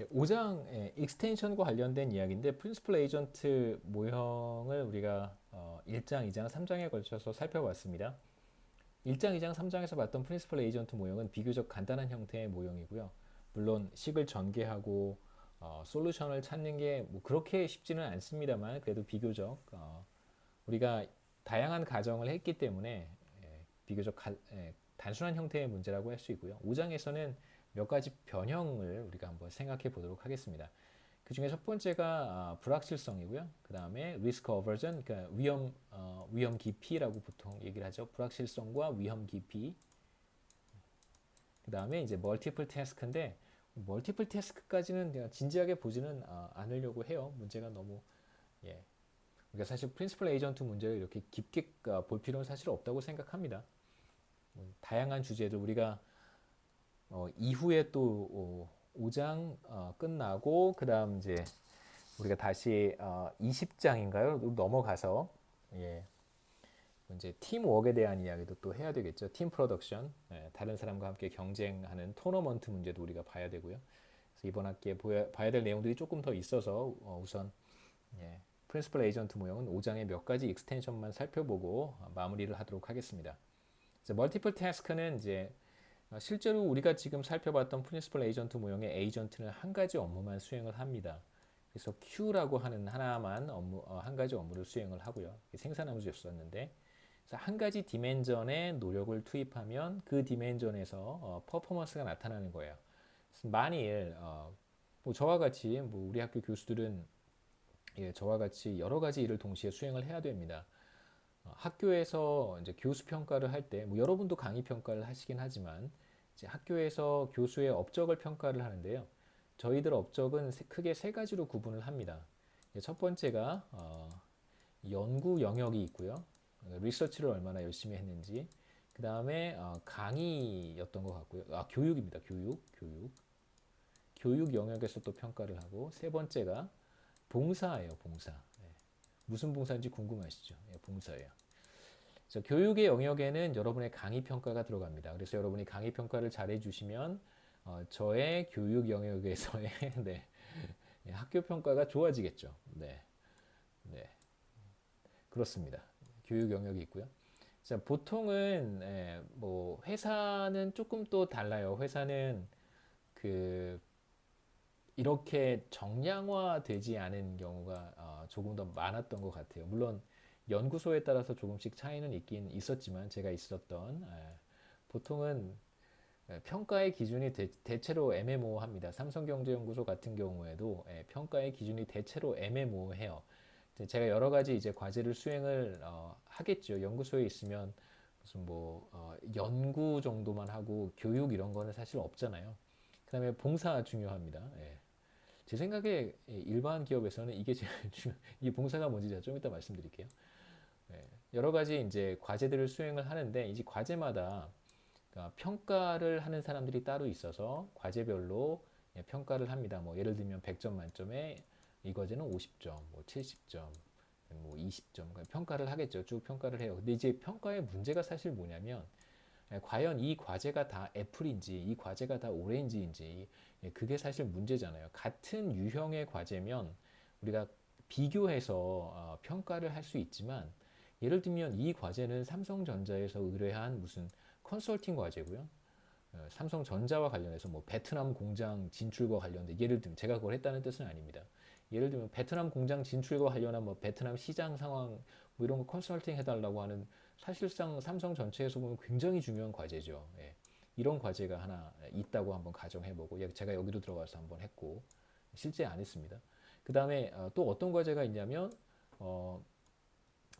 5장 익스텐션과 관련된 이야기인데 프린시플 에이전트 모형을 우리가 1장, 2장, 3장에 걸쳐서 살펴봤습니다. 1장, 2장, 3장에서 봤던 프린시플 에이전트 모형은 비교적 간단한 형태의 모형이고요. 물론 식을 전개하고 솔루션을 찾는 게 뭐 그렇게 쉽지는 않습니다만 그래도 비교적 우리가 다양한 가정을 했기 때문에 비교적 단순한 형태의 문제라고 할 수 있고요. 5장에서는 몇 가지 변형을 우리가 한번 생각해 보도록 하겠습니다. 그 중에 첫 번째가 불확실성이고요. 그 다음에 리스크 어버전, 그러니까 위험 깊이라고 보통 얘기를 하죠. 불확실성과 위험 깊이. 그 다음에 이제 멀티플 태스크인데 멀티플 태스크까지는 내가 진지하게 보지는 않으려고 해요. 문제가 너무 예. 그러니까 사실 프린시플 에이전트 문제를 이렇게 깊게 볼 필요는 사실 없다고 생각합니다. 다양한 주제들 우리가 이후에 또 5장 끝나고 그다음 이제 우리가 다시 20장인가요? 넘어가서 예, 이제 팀워크에 대한 이야기도 또 해야 되겠죠. 팀 프로덕션, 다른 사람과 함께 경쟁하는 토너먼트 문제도 우리가 봐야 되고요. 그래서 이번 학기에 봐야 될 내용들이 조금 더 있어서 우선 프린시플 에이전트 모형은 5장의 몇 가지 익스텐션만 살펴보고 마무리를 하도록 하겠습니다. 멀티플 태스크는 이제 실제로 우리가 지금 살펴봤던 프린시플 에이전트 모형의 에이전트는 한 가지 업무만 수행을 합니다. 그래서 Q라고 하는 하나만 한 가지 업무를 수행을 하고요. 생산함수였었는데 한 가지 디멘전에 노력을 투입하면 그 디멘전에서 퍼포먼스가 나타나는 거예요. 만일 뭐 저와 같이 뭐 우리 학교 교수들은 저와 같이 여러 가지 일을 동시에 수행을 해야 됩니다. 학교에서 이제 교수 평가를 할 때, 뭐 여러분도 강의 평가를 하시긴 하지만, 이제 학교에서 교수의 업적을 평가를 하는데요. 저희들 업적은 크게 세 가지로 구분을 합니다. 첫 번째가 연구 영역이 있고요. 리서치를 얼마나 열심히 했는지. 그 다음에 강의였던 것 같고요. 교육입니다. 교육 영역에서 또 평가를 하고, 세 번째가 봉사예요. 봉사. 무슨 봉사인지 궁금하시죠? 봉사예요. 그래서 교육의 영역에는 여러분의 강의 평가가 들어갑니다. 그래서 여러분이 강의 평가를 잘 해주시면 저의 교육 영역에서의 네, 학교 평가가 좋아지겠죠. 네, 네, 그렇습니다. 교육 영역이 있고요. 자, 보통은 뭐 회사는 조금 또 달라요. 회사는 그 이렇게 정량화되지 않은 경우가 조금 더 많았던 것 같아요. 물론 연구소에 따라서 조금씩 차이는 있긴 있었지만 제가 있었던 보통은 평가의 기준이 대체로 애매모호합니다. 삼성경제연구소 같은 경우에도 평가의 기준이 대체로 애매모호해요. 제가 여러 가지 이제 과제를 수행을 하겠죠. 연구소에 있으면 무슨 뭐 연구 정도만 하고 교육 이런 거는 사실 없잖아요. 그다음에 봉사 중요합니다. 제 생각에 일반 기업에서는 이게 제일 이 봉사가 뭔지 제가 좀 이따 말씀드릴게요. 여러 가지 이제 과제들을 수행을 하는데 이제 과제마다 그러니까 평가를 하는 사람들이 따로 있어서 과제별로 평가를 합니다. 뭐 예를 들면 100점 만점에 이 과제는 50점, 뭐 70점, 뭐 20점 평가를 하겠죠. 쭉 평가를 해요. 근데 이제 평가의 문제가 사실 뭐냐면 과연 이 과제가 다 애플인지 이 과제가 다 오렌지인지 그게 사실 문제잖아요. 같은 유형의 과제면 우리가 비교해서 평가를 할 수 있지만 예를 들면 이 과제는 삼성전자에서 의뢰한 무슨 컨설팅 과제고요. 삼성전자와 관련해서 뭐 베트남 공장 진출과 관련된 예를 들면 제가 그걸 했다는 뜻은 아닙니다. 예를 들면 베트남 공장 진출과 관련한 뭐 베트남 시장 상황 뭐 이런 거 컨설팅 해달라고 하는 사실상 삼성 전체에서 보면 굉장히 중요한 과제죠. 이런 과제가 하나 있다고 한번 가정해보고 제가 여기도 들어가서 한번 했고 실제 안 했습니다. 그 다음에 또 어떤 과제가 있냐면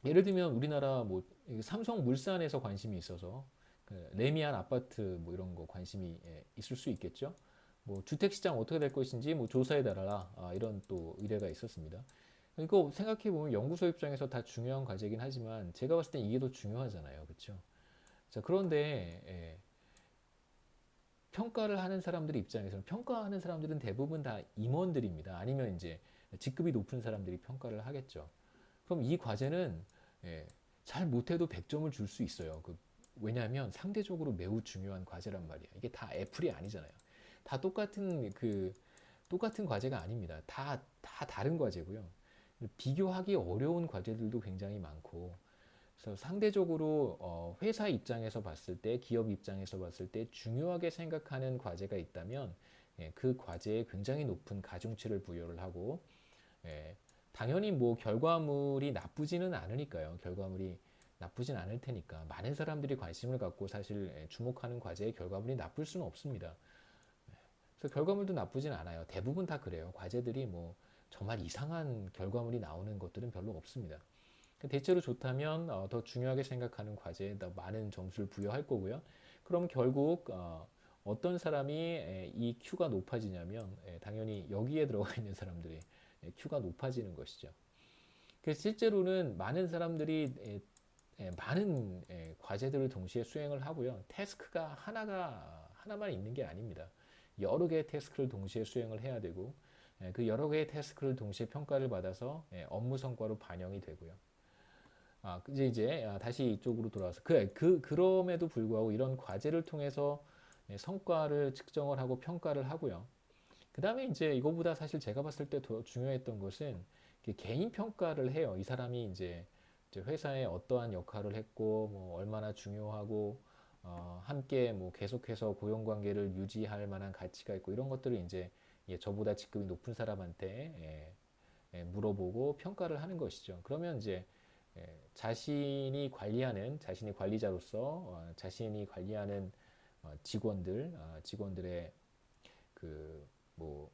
예를 들면 우리나라 뭐 삼성물산에서 관심이 있어서 그 레미안 아파트 뭐 이런 거 관심이 있을 수 있겠죠. 뭐 주택 시장 어떻게 될 것인지 뭐 조사해 달라 이런 또 의뢰가 있었습니다. 이거 생각해 보면 연구소 입장에서 다 중요한 과제이긴 하지만 제가 봤을 땐 이게 더 중요하잖아요, 그렇죠? 자 그런데 평가를 하는 사람들 입장에서는 평가하는 사람들은 대부분 다 임원들입니다. 아니면 이제 직급이 높은 사람들이 평가를 하겠죠. 그럼 이 과제는 잘 못해도 100점을 줄 수 있어요. 왜냐하면 상대적으로 매우 중요한 과제란 말이야. 이게 다 애플이 아니잖아요. 다 똑같은 그 똑같은 과제가 아닙니다. 다 다른 과제고요. 비교하기 어려운 과제들도 굉장히 많고, 그래서 상대적으로 회사 입장에서 봤을 때, 기업 입장에서 봤을 때 중요하게 생각하는 과제가 있다면 그 과제에 굉장히 높은 가중치를 부여를 하고, 예, 당연히 뭐 결과물이 나쁘지는 않으니까요. 결과물이 나쁘진 않을 테니까 많은 사람들이 관심을 갖고 사실 주목하는 과제의 결과물이 나쁠 수는 없습니다. 그래서 결과물도 나쁘진 않아요. 대부분 다 그래요. 과제들이 뭐 정말 이상한 결과물이 나오는 것들은 별로 없습니다. 대체로 좋다면 더 중요하게 생각하는 과제에 더 많은 점수를 부여할 거고요. 그럼 결국 어떤 사람이 이 Q가 높아지냐면 당연히 여기에 들어가 있는 사람들이 Q가 높아지는 것이죠. 그래서 실제로는 많은 사람들이 많은 과제들을 동시에 수행을 하고요. 태스크가 하나만 있는 게 아닙니다. 여러 개의 태스크를 동시에 수행을 해야 되고 그 여러 개의 태스크를 동시에 평가를 받아서 업무 성과로 반영이 되고요. 이제 다시 이쪽으로 돌아와서 그럼에도 불구하고 이런 과제를 통해서 성과를 측정을 하고 평가를 하고요. 그 다음에 이제 이거보다 사실 제가 봤을 때 더 중요했던 것은 개인 평가를 해요. 이 사람이 이제 회사에 어떠한 역할을 했고, 뭐 얼마나 중요하고, 함께 뭐 계속해서 고용 관계를 유지할 만한 가치가 있고 이런 것들을 이제 저보다 직급이 높은 사람한테 물어보고 평가를 하는 것이죠. 그러면 이제 자신이 관리자로서 자신이 관리하는 직원들의 그 뭐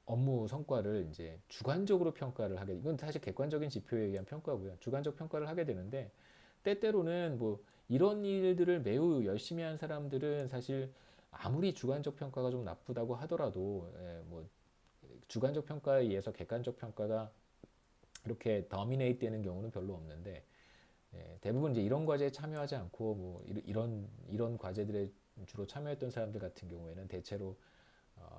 업무 성과를 이제 주관적으로 평가를 하게, 이건 사실 객관적인 지표에 의한 평가고요. 주관적 평가를 하게 되는데 때때로는 뭐 이런 일들을 매우 열심히 한 사람들은 사실 아무리 주관적 평가가 좀 나쁘다고 하더라도 뭐 주관적 평가에 의해서 객관적 평가가 이렇게 더미네이트 되는 경우는 별로 없는데 대부분 이제 이런 과제에 참여하지 않고 뭐 이런 과제들에 주로 참여했던 사람들 같은 경우에는 대체로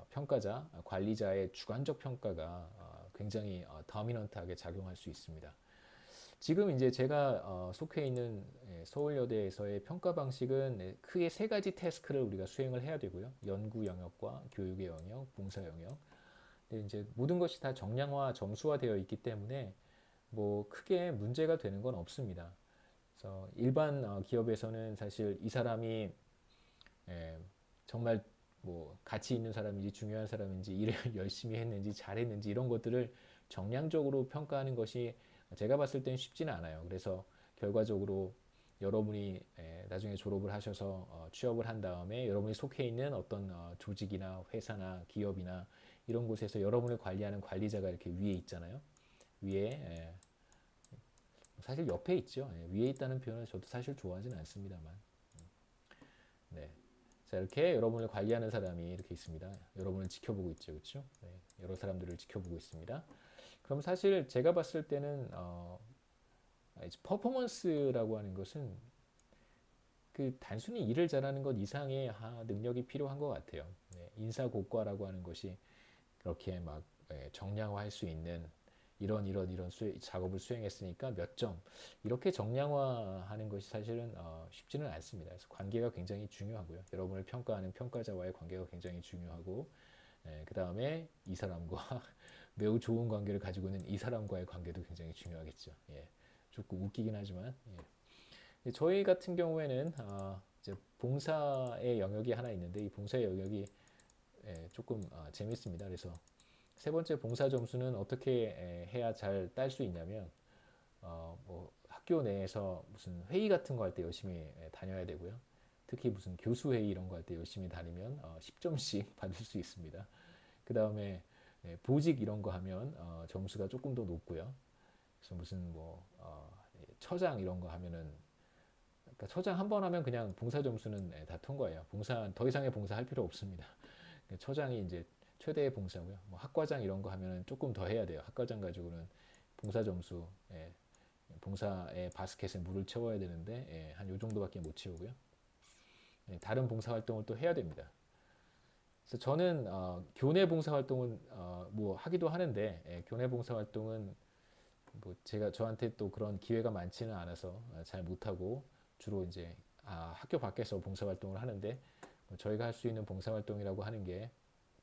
평가자, 관리자의 주관적 평가가 굉장히 더미넌트하게 작용할 수 있습니다. 지금 이제 제가 속해 있는 서울여대에서의 평가 방식은 크게 세 가지 태스크를 우리가 수행을 해야 되고요. 연구 영역과 교육의 영역, 봉사 영역. 근데 이제 모든 것이 다 정량화, 점수화되어 있기 때문에 뭐 크게 문제가 되는 건 없습니다. 그래서 일반 기업에서는 사실 이 사람이 정말 뭐 가치 있는 사람인지 중요한 사람인지 일을 열심히 했는지 잘했는지 이런 것들을 정량적으로 평가하는 것이 제가 봤을 땐 쉽지는 않아요. 그래서 결과적으로 여러분이 나중에 졸업을 하셔서 취업을 한 다음에 여러분이 속해 있는 어떤 조직이나 회사나 기업이나 이런 곳에서 여러분을 관리하는 관리자가 이렇게 위에 있잖아요. 위에 사실 옆에 있죠. 위에 있다는 표현을 저도 사실 좋아하지는 않습니다만. 네. 자, 이렇게 여러분을 관리하는 사람이 이렇게 있습니다. 여러분을 지켜보고 있죠. 그렇죠? 네. 여러 사람들을 지켜보고 있습니다. 그럼 사실 제가 봤을 때는 퍼포먼스라고 하는 것은 그 단순히 일을 잘하는 것 이상의 능력이 필요한 것 같아요. 네. 인사고과라고 하는 것이 그렇게 막 정량화할 수 있는 이런 작업을 수행했으니까 몇 점 이렇게 정량화하는 것이 사실은 쉽지는 않습니다. 그래서 관계가 굉장히 중요하고요. 여러분을 평가하는 평가자와의 관계가 굉장히 중요하고 그 다음에 이 사람과 매우 좋은 관계를 가지고 있는 이 사람과의 관계도 굉장히 중요하겠죠. 예. 조금 웃기긴 하지만 저희 같은 경우에는 이제 봉사의 영역이 하나 있는데 이 봉사의 영역이 조금 재밌습니다. 그래서 세 번째 봉사 점수는 어떻게 해야 잘 딸 수 있냐면 뭐 학교 내에서 무슨 회의 같은 거 할 때 열심히 다녀야 되고요. 특히 무슨 교수 회의 이런 거 할 때 열심히 다니면 10점씩 받을 수 있습니다. 그 다음에 보직 이런 거 하면 점수가 조금 더 높고요. 그래서 무슨 뭐 처장 이런 거 하면은 그러니까 처장 한 번 하면 그냥 봉사 점수는 다 통과해요. 봉사 더 이상의 봉사 할 필요 없습니다. 처장이 이제 최대의 봉사고요. 뭐 학과장 이런 거 하면은 조금 더 해야 돼요. 학과장 가지고는 봉사 점수, 봉사의 바스켓에 물을 채워야 되는데 한 요 정도밖에 못 채우고요. 다른 봉사 활동을 또 해야 됩니다. 그래서 저는 교내 봉사 활동은 뭐 하기도 하는데 교내 봉사 활동은 뭐 제가 저한테 또 그런 기회가 많지는 않아서 잘 못하고 주로 이제 학교 밖에서 봉사 활동을 하는데 뭐 저희가 할 수 있는 봉사 활동이라고 하는 게